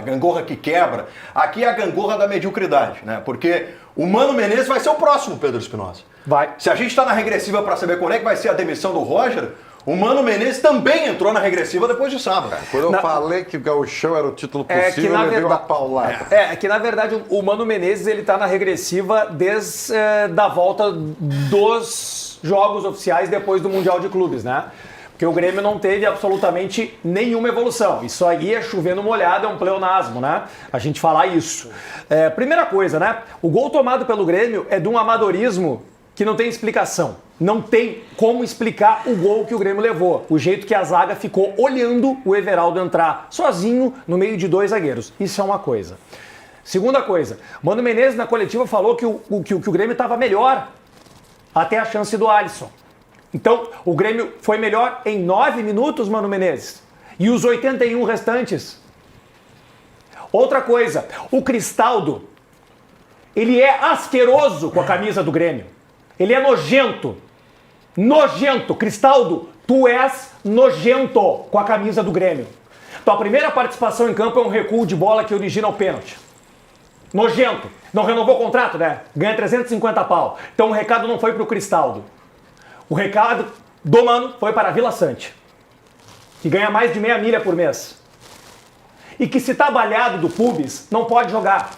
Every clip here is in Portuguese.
gangorra que quebra. Aqui é a gangorra da mediocridade, né? Porque o Mano Menezes vai ser o próximo Pedro Espinosa. Vai. Se a gente está na regressiva para saber quando é que vai ser a demissão do Roger, o Mano Menezes também entrou na regressiva depois de sábado. Quando eu falei que o Gauchão era o título possível, eu levei uma paulada. Que na verdade o Mano Menezes ele tá na regressiva desde da volta dos jogos oficiais depois do Mundial de Clubes, né? Porque o Grêmio não teve absolutamente nenhuma evolução. Isso aí é chovendo molhado, é um pleonasmo, né? A gente falar isso. Primeira coisa, né? O gol tomado pelo Grêmio é de um amadorismo que não tem explicação. Não tem como explicar o gol que o Grêmio levou. O jeito que a zaga ficou olhando o Everaldo entrar sozinho no meio de dois zagueiros. Isso é uma coisa. Segunda coisa, Mano Menezes na coletiva falou que o Grêmio estava melhor até a chance do Alisson. Então, o Grêmio foi melhor em 9 minutos, Mano Menezes. E os 81 restantes? Outra coisa, o Cristaldo, ele é asqueroso com a camisa do Grêmio. Ele é nojento. Nojento. Cristaldo, tu és nojento com a camisa do Grêmio. Tua primeira participação em campo é um recuo de bola que origina o pênalti. Nojento. Não renovou o contrato, né? Ganha 350 pau. Então o recado não foi pro Cristaldo. O recado do Mano foi para a Vila Sante, que ganha mais de meia milha por mês. E que se tá balhado do pubis, não pode jogar.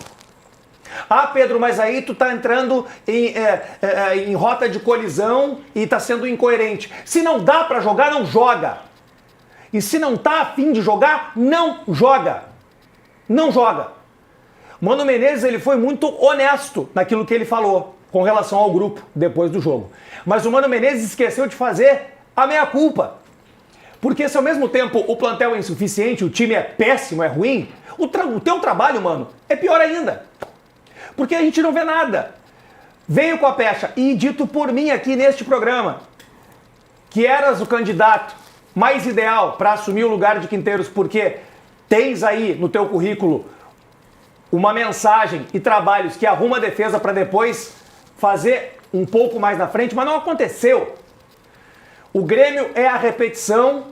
Ah, Pedro, mas aí tu tá entrando em rota de colisão e tá sendo incoerente. Se não dá para jogar, não joga. E se não tá a fim de jogar, não joga. Não joga. Mano Menezes, ele foi muito honesto naquilo que ele falou com relação ao grupo depois do jogo. Mas o Mano Menezes esqueceu de fazer a meia-culpa. Porque se ao mesmo tempo o plantel é insuficiente, o time é péssimo, é ruim, o teu trabalho, mano, é pior ainda. Porque a gente não vê nada. Veio com a pecha e dito por mim aqui neste programa que eras o candidato mais ideal para assumir o lugar de Quinteiros, porque tens aí no teu currículo uma mensagem e trabalhos que arruma a defesa para depois fazer um pouco mais na frente, mas não aconteceu. O Grêmio é a repetição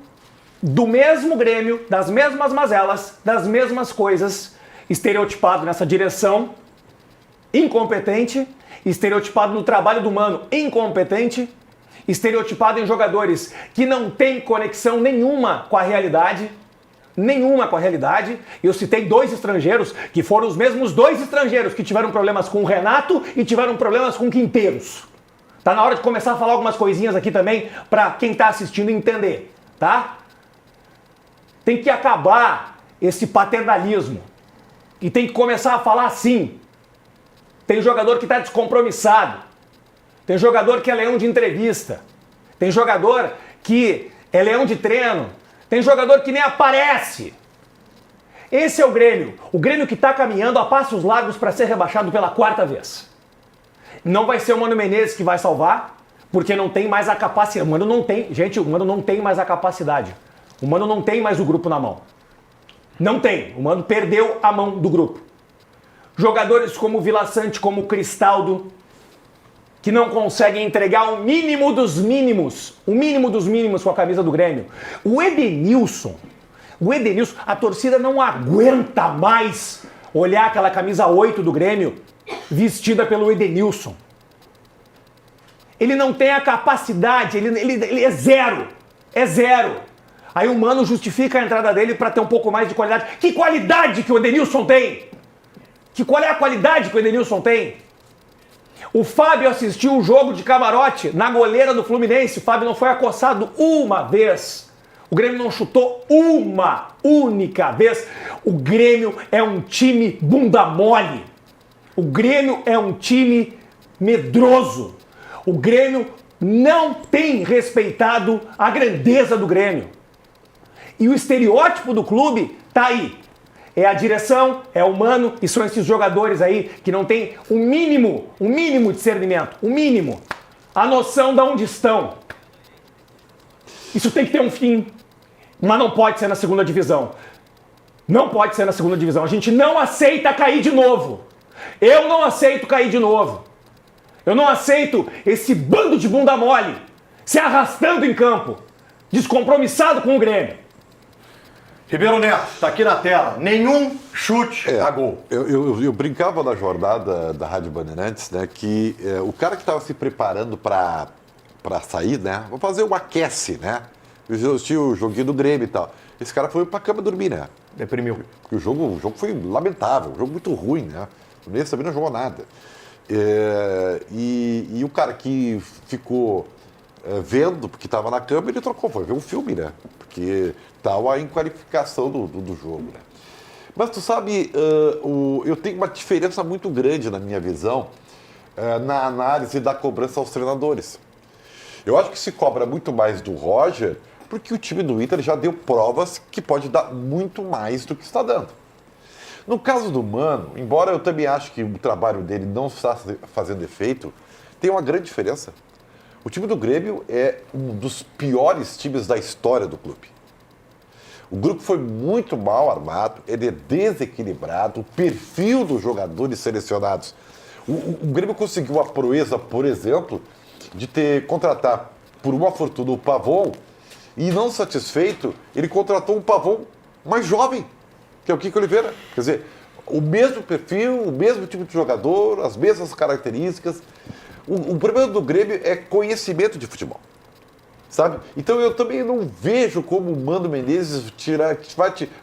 do mesmo Grêmio, das mesmas mazelas, das mesmas coisas, estereotipado nessa direção, incompetente, estereotipado no trabalho do Mano, incompetente, estereotipado em jogadores que não têm conexão nenhuma com a realidade, Eu citei 2 estrangeiros, que foram os mesmos 2 estrangeiros que tiveram problemas com o Renato e tiveram problemas com Quinteiros. Tá na hora de começar a falar algumas coisinhas aqui também para quem tá assistindo entender, tá? Tem que acabar esse paternalismo e tem que começar a falar assim. Tem jogador que tá descompromissado, tem jogador que é leão de entrevista, tem jogador que é leão de treino, tem jogador que nem aparece. Esse é o Grêmio que está caminhando a passos largos para ser rebaixado pela 4ª vez. Não vai ser o Mano Menezes que vai salvar, porque não tem mais a capacidade. O Mano não tem mais a capacidade. O Mano não tem mais o grupo na mão. Não tem. O Mano perdeu a mão do grupo. Jogadores como o Vila Sante, como o Cristaldo, que não conseguem entregar o mínimo dos mínimos com a camisa do Grêmio. O Edenilson, a torcida não aguenta mais olhar aquela camisa 8 do Grêmio vestida pelo Edenilson. Ele não tem a capacidade, ele é zero. Aí o Mano justifica a entrada dele para ter um pouco mais de qualidade. Que qualidade que o Edenilson tem? Qual é a qualidade que o Edenilson tem? O Fábio assistiu o jogo de camarote na goleira do Fluminense. O Fábio não foi acossado uma vez. O Grêmio não chutou uma única vez. O Grêmio é um time bunda mole. O Grêmio é um time medroso. O Grêmio não tem respeitado a grandeza do Grêmio. E o estereótipo do clube tá aí. É a direção, é o Mano, e são esses jogadores aí que não tem o mínimo de discernimento, o mínimo, a noção de onde estão. Isso tem que ter um fim, mas não pode ser na 2ª divisão. Não pode ser na 2ª divisão. A gente não aceita cair de novo. Eu não aceito cair de novo. Eu não aceito esse bando de bunda mole se arrastando em campo, descompromissado com o Grêmio. Ribeiro Neto, tá aqui na tela. Nenhum chute a gol. Eu brincava na jornada da Rádio Bandeirantes, né, que o cara que estava se preparando para sair, né, vou fazer um aquece, né, eu assisti o joguinho do Grêmio e tal. Esse cara foi pra cama dormir, né? Deprimiu. Porque o jogo foi lamentável, um jogo muito ruim, né? O Menezes também não jogou nada. E o cara que ficou vendo, porque estava na cama, ele trocou, foi ver um filme, né? Porque estava a inqualificação do jogo, né? Mas tu sabe, eu tenho uma diferença muito grande na minha visão na análise da cobrança aos treinadores. Eu acho que se cobra muito mais do Roger, porque o time do Inter já deu provas que pode dar muito mais do que está dando. No caso do Mano, embora eu também acho que o trabalho dele não está fazendo efeito, tem uma grande diferença. O time do Grêmio é um dos piores times da história do clube. O grupo foi muito mal armado, ele é desequilibrado, o perfil dos jogadores selecionados. O Grêmio conseguiu a proeza, por exemplo, de contratar por uma fortuna o Pavon, e não satisfeito, ele contratou um Pavon mais jovem, que é o Kiko Oliveira. Quer dizer, o mesmo perfil, o mesmo tipo de jogador, as mesmas características. O problema do Grêmio é conhecimento de futebol, sabe? Então eu também não vejo como o Mano Menezes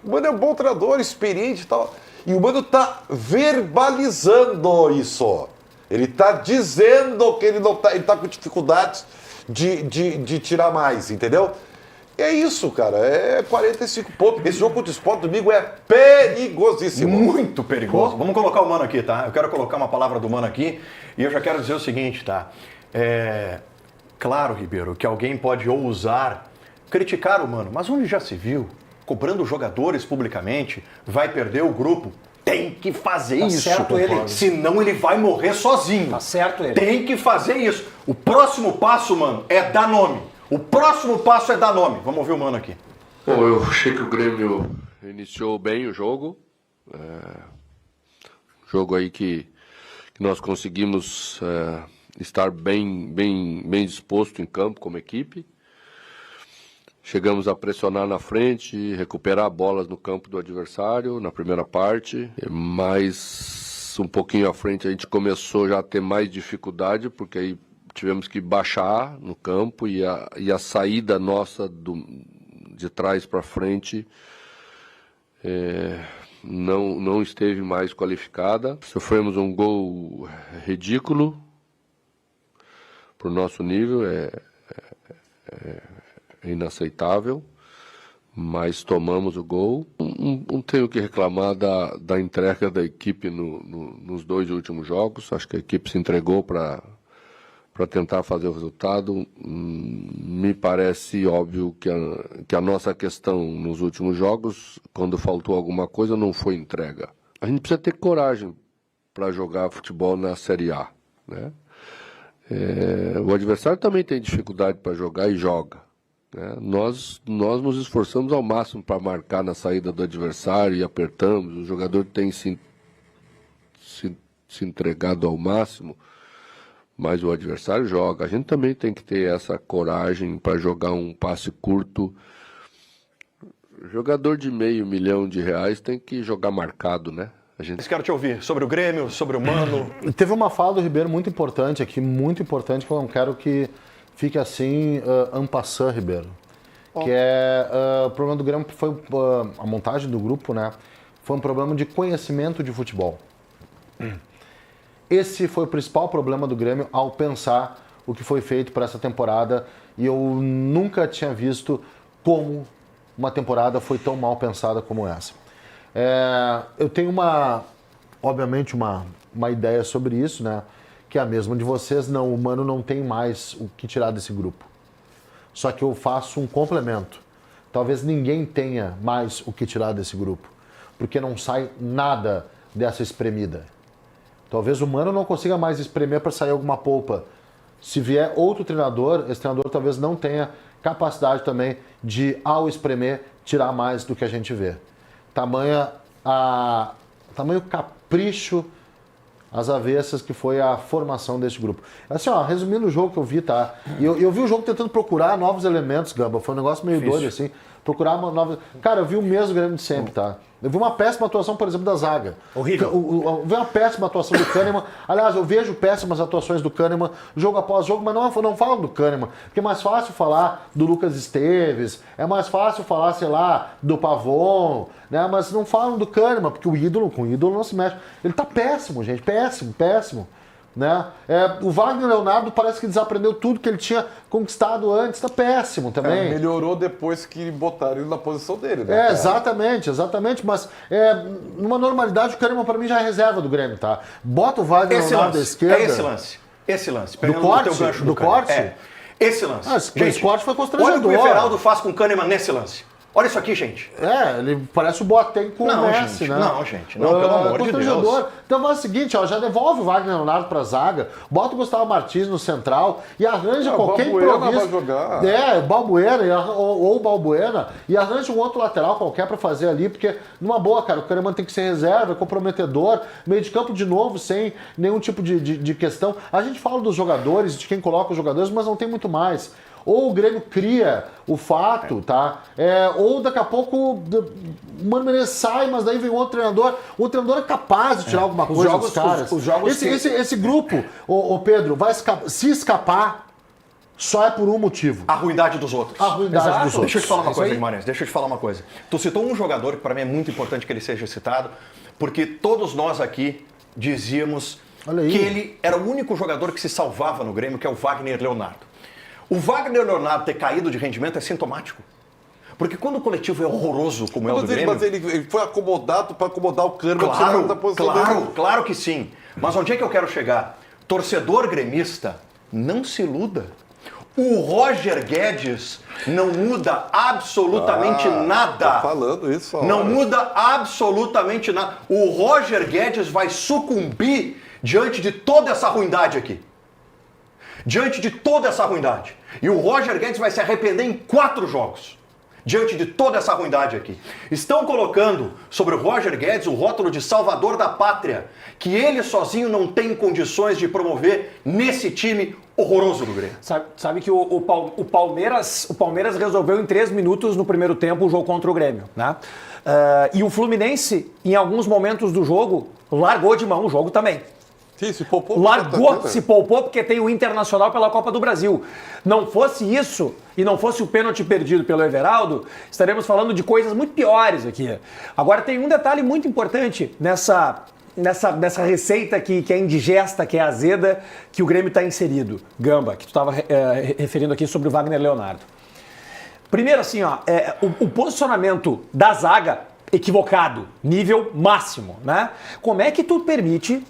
o Mano é um bom treinador, experiente e tal. E o Mano está verbalizando isso. Ele está dizendo que ele está com dificuldades de tirar mais, entendeu? É isso, cara. É 45 pontos. Esse jogo contra o Sport domingo é perigosíssimo. Muito perigoso. Vamos colocar o Mano aqui, tá? Eu quero colocar uma palavra do Mano aqui e eu já quero dizer o seguinte, tá? Claro, Ribeiro, que alguém pode ousar criticar o Mano, mas onde já se viu, cobrando jogadores publicamente, vai perder o grupo. Tem que fazer isso. Certo ele. Senão ele vai morrer sozinho. Tá certo ele. Tem que fazer isso. O próximo passo, mano, é dar nome. O próximo passo é dar nome. Vamos ouvir o Mano aqui. Bom, eu achei que o Grêmio iniciou bem o jogo. Jogo aí que nós conseguimos estar bem disposto em campo como equipe. Chegamos a pressionar na frente, recuperar bolas no campo do adversário na primeira parte, mas um pouquinho à frente a gente começou já a ter mais dificuldade, porque aí tivemos que baixar no campo e a saída nossa de trás para frente não esteve mais qualificada. Sofremos um gol ridículo para o nosso nível, inaceitável, mas tomamos o gol. Não tenho que reclamar da entrega da equipe nos 2 últimos jogos. Acho que a equipe se entregou para tentar fazer o resultado. Me parece óbvio que a nossa questão nos últimos jogos, quando faltou alguma coisa, não foi entrega. A gente precisa ter coragem para jogar futebol na Série A, né? O adversário também tem dificuldade para jogar e joga. Nós nos esforçamos ao máximo para marcar na saída do adversário e apertamos. O jogador tem se entregado ao máximo, mas o adversário joga. A gente também tem que ter essa coragem para jogar um passe curto. Jogador de R$500 mil tem que jogar marcado, né? Quero te ouvir sobre o Grêmio, sobre o Mano. Teve uma fala do Ribeiro muito importante aqui, muito importante, que eu não quero que fique assim, en passant, Ribeiro. Que o problema do Grêmio foi a montagem do grupo, né? Foi um problema de conhecimento de futebol. Esse foi o principal problema do Grêmio ao pensar o que foi feito para essa temporada, e eu nunca tinha visto como uma temporada foi tão mal pensada como essa. Eu tenho obviamente uma ideia sobre isso, né? Que é a mesma de vocês. Não, o Mano não tem mais o que tirar desse grupo. Só que eu faço um complemento. Talvez ninguém tenha mais o que tirar desse grupo, porque não sai nada dessa espremida. Talvez o Mano não consiga mais espremer para sair alguma polpa. Se vier outro treinador, esse treinador talvez não tenha capacidade também de, ao espremer, tirar mais do que a gente vê. Tamanho capricho às avessas que foi a formação desse grupo. Assim, resumindo o jogo que eu vi, tá? E eu vi o jogo tentando procurar novos elementos, Gamba. Foi um negócio meio doido, assim. procurar uma nova... Cara, eu vi o mesmo Grêmio de sempre, tá? Eu vi uma péssima atuação, por exemplo, da zaga. Horrível. Eu vi uma péssima atuação do Kahneman. Aliás, eu vejo péssimas atuações do Kahneman jogo após jogo, mas não falo do Kahneman. Porque é mais fácil falar do Lucas Esteves, é mais fácil falar, sei lá, do Pavon, né? Mas não falam do Kahneman, porque com o ídolo não se mexe. Ele tá péssimo, gente, péssimo. Né? O Wagner Leonardo parece que desaprendeu tudo que ele tinha conquistado antes, tá péssimo também. Melhorou depois que botaram ele na posição dele, né? Exatamente, mas numa normalidade o Kahneman para mim já é reserva do Grêmio, tá? Bota o Wagner Leonardo da esquerda. Esse lance. Do corte? Do corte? Esse lance. Esse corte foi constrangedor. Olha o que o Everaldo faz com o Kahneman nesse lance. Olha isso aqui, gente. Ele parece o Boateng com o Messi, né? Não, gente. Não, pelo amor de Deus. Então faz o seguinte, já devolve o Wagner Leonardo pra zaga, bota o Gustavo Martins no central e arranja qualquer improviso. Vai jogar. Balbuena ou Balbuena, e arranja um outro lateral qualquer pra fazer ali, porque numa boa, cara, o Kahneman tem que ser reserva, é comprometedor, meio de campo de novo, sem nenhum tipo de questão. A gente fala dos jogadores, de quem coloca os jogadores, mas não tem muito mais. Ou o Grêmio cria o fato, tá? Ou daqui a pouco o Mano Menezes sai, mas daí vem outro treinador. O treinador é capaz de tirar alguma coisa dos caras. Esse grupo, o Pedro, vai se escapar, só é por um motivo. A ruindade dos outros. Deixa eu te falar uma coisa, Guimarães. Deixa eu te falar uma coisa. Tu citou um jogador que para mim é muito importante que ele seja citado, porque todos nós aqui dizíamos que ele era o único jogador que se salvava no Grêmio, que é o Wagner Leonardo. O Wagner Leonardo ter caído de rendimento é sintomático. Porque quando o coletivo é horroroso, como é o do Grêmio... Mas ele foi acomodado para acomodar o Kahneman. Claro que sim. Mas onde é que eu quero chegar? Torcedor gremista, não se iluda. O Roger Guedes não muda absolutamente nada. Tô falando isso. Não muda absolutamente nada. O Roger Guedes vai sucumbir diante de toda essa ruindade aqui. Diante de toda essa ruindade. E o Roger Guedes vai se arrepender em 4 jogos. Diante de toda essa ruindade aqui. Estão colocando sobre o Roger Guedes o rótulo de salvador da pátria, que ele sozinho não tem condições de promover nesse time horroroso do Grêmio. Sabe que o Palmeiras resolveu em 3 minutos no primeiro tempo o jogo contra o Grêmio, né? E o Fluminense, em alguns momentos do jogo, largou de mão o jogo também. Sim, se poupou. Se poupou porque tem o Internacional pela Copa do Brasil. Não fosse isso, e não fosse o pênalti perdido pelo Everaldo, estaremos falando de coisas muito piores aqui. Agora tem um detalhe muito importante nessa receita que é indigesta, que é azeda, que o Grêmio está inserido. Gamba, que tu estava referindo aqui sobre o Wagner Leonardo. Primeiro assim, o posicionamento da zaga equivocado, nível máximo, né? Como é que tu permite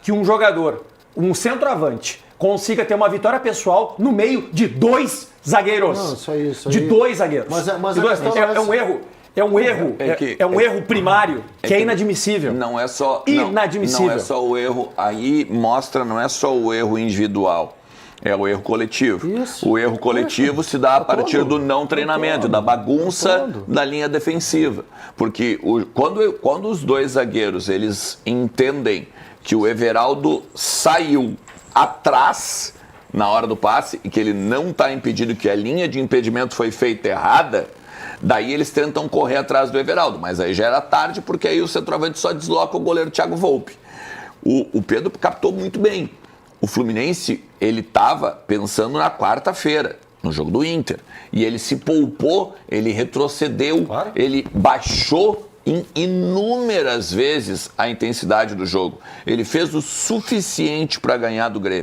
que um jogador, um centroavante, consiga ter uma vitória pessoal no meio de 2 zagueiros? Não, isso aí. De 2 zagueiros. Mas é um erro primário que é inadmissível. Não é só inadmissível. Não é só o erro, aí mostra, não é só o erro individual. É o erro coletivo. Isso. O erro coletivo se dá a partir do não treinamento, da bagunça da linha defensiva. Porque quando os 2 zagueiros eles entendem que o Everaldo saiu atrás na hora do passe e que ele não está impedido, que a linha de impedimento foi feita errada, daí eles tentam correr atrás do Everaldo. Mas aí já era tarde, porque aí o centroavante só desloca o goleiro Thiago Volpi. O Pedro captou muito bem. O Fluminense, ele estava pensando na quarta-feira, no jogo do Inter. E ele se poupou, ele retrocedeu, ele baixou em inúmeras vezes a intensidade do jogo. Ele fez o suficiente para ganhar do Grêmio.